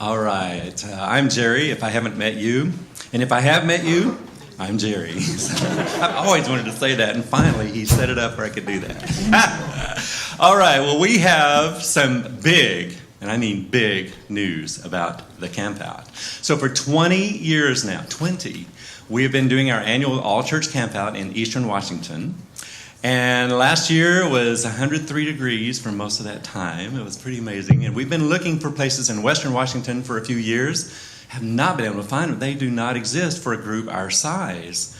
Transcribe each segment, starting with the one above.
All right. I'm Jerry, if I haven't met you. And if I have met you, I'm Jerry. I've always wanted to say that, and finally he set it up where I could do that. All right. Well, we have some big, and I mean big, news about the Campout. So for 20 years now, we have been doing our annual all-church Campout in Eastern Washington. And last year was 103 degrees for most of that time. It was pretty amazing. And we've been looking for places in Western Washington for a few years. Have not been able to find them. They do not exist for a group our size.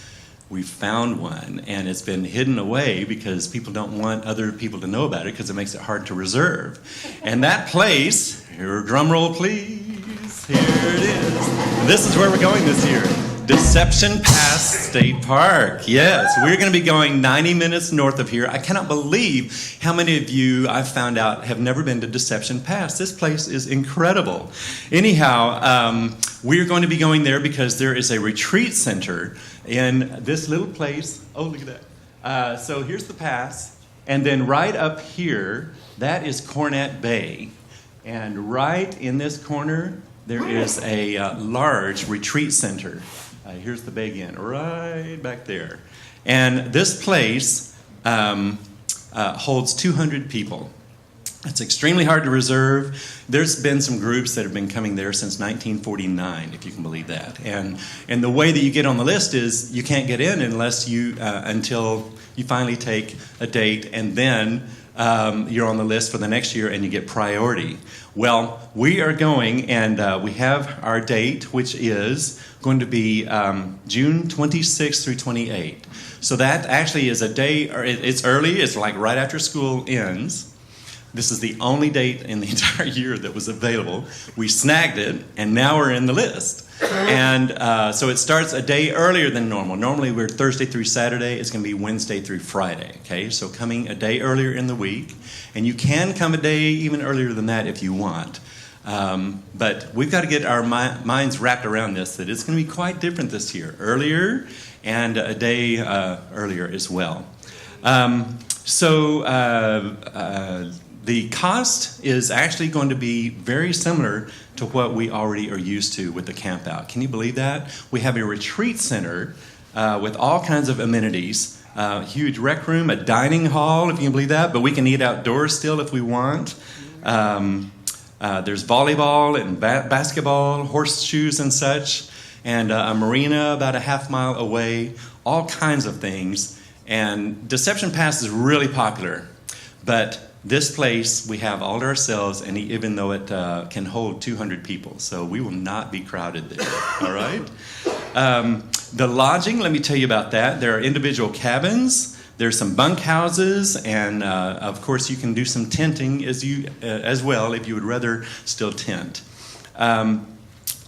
We found one, and it's been hidden away because people don't want other people to know about it because it makes it hard to reserve. And that place, here, drum roll please, here it is. And this is where we're going this year. Deception Pass State Park. Yes, we're going to be going 90 minutes north of here. I cannot believe how many of you I've found out have never been to Deception Pass. This place is incredible. Anyhow, we're going to be going there because there is a retreat center in this little place. Oh, look at that. So here's the pass. And then right up here, that is Cornet Bay. And right in this corner, there is a large retreat center. Here's the bay again, right back there. And this place holds 200 people. It's extremely hard to reserve. There's been some groups that have been coming there since 1949, if you can believe that. And the way that you get on the list is you can't get in unless until you finally take a date, and then you're on the list for the next year and you get priority. Well, we are going, and we have our date, which is going to be June 26th through 28th. So that actually is a day, or it's early, it's like right after school ends. This is the only date in the entire year that was available. We snagged it, and now we're in the list. And so it starts a day earlier than normal. Normally we're Thursday through Saturday. It's going to be Wednesday through Friday. Okay, so coming a day earlier in the week. And you can come a day even earlier than that if you want. But we've got to get our minds wrapped around this, that it's going to be quite different this year. Earlier and a day earlier as well. The cost is actually going to be very similar to what we already are used to with the Campout. Can you believe that? We have a retreat center with all kinds of amenities, huge rec room, a dining hall, if you can believe that, but we can eat outdoors still if we want. There's volleyball and basketball, horseshoes and such, and a marina about a half mile away, all kinds of things. And Deception Pass is really popular, but this place we have all to ourselves, and even though it can hold 200 people, so we will not be crowded there, all right? The lodging, let me tell you about that. There are individual cabins, there's some bunk houses, and of course you can do some tenting as well if you would rather still tent. Now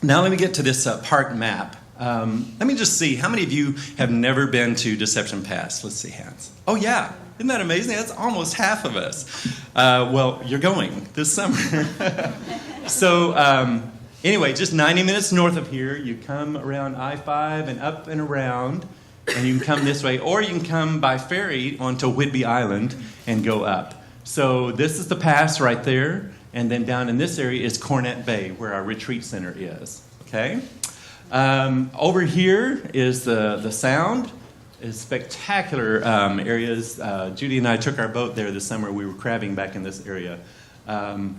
let me get to this park map. Let me just see, how many of you have never been to Deception Pass? Let's see hands. Oh yeah. Isn't that amazing? That's almost half of us. Well, you're going this summer. So anyway, just 90 minutes north of here, you come around I-5 and up and around, and you can come this way, or you can come by ferry onto Whidbey Island and go up. So this is the pass right there, and then down in this area is Cornet Bay, where our retreat center is. Okay? Over here is the Sound. Is spectacular areas. Judy and I took our boat there this summer. We were crabbing back in this area. And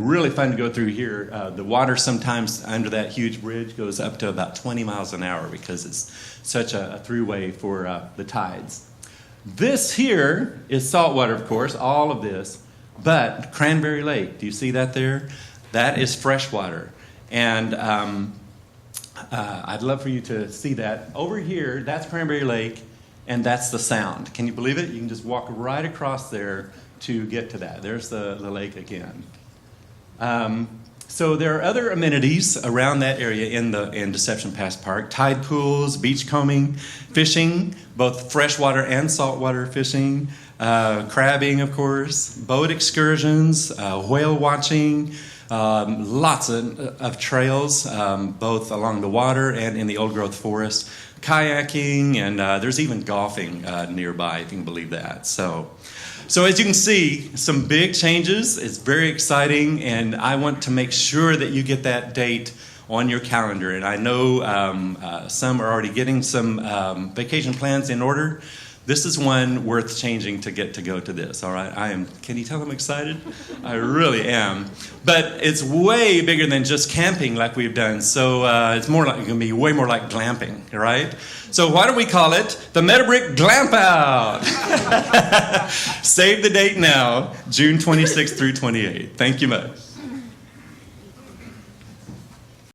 really fun to go through here. The water sometimes under that huge bridge goes up to about 20 miles an hour because it's such a throughway for the tides. This here is saltwater, of course, all of this. But Cranberry Lake, do you see that there? That is freshwater. And I'd love for you to see that. Over here, that's Cranberry Lake, and that's the Sound. Can you believe it? You can just walk right across there to get to that. There's the lake again. So there are other amenities around that area in Deception Pass Park. Tide pools, beach combing, fishing, both freshwater and saltwater fishing, crabbing, of course, boat excursions, whale watching, lots of trails, both along the water and in the old-growth forest, kayaking, and there's even golfing nearby, if you can believe that. So So as you can see, some big changes. It's very exciting, and I want to make sure that you get that date on your calendar. And I know some are already getting some vacation plans in order. This is one worth changing to get to go to this, all right? Can you tell I'm excited? I really am. But it's way bigger than just camping like we've done. So it's going to be way more like glamping, all right? So why don't we call it the Meadowbrook Glampout? Save the date now, June 26th through 28th. Thank you much.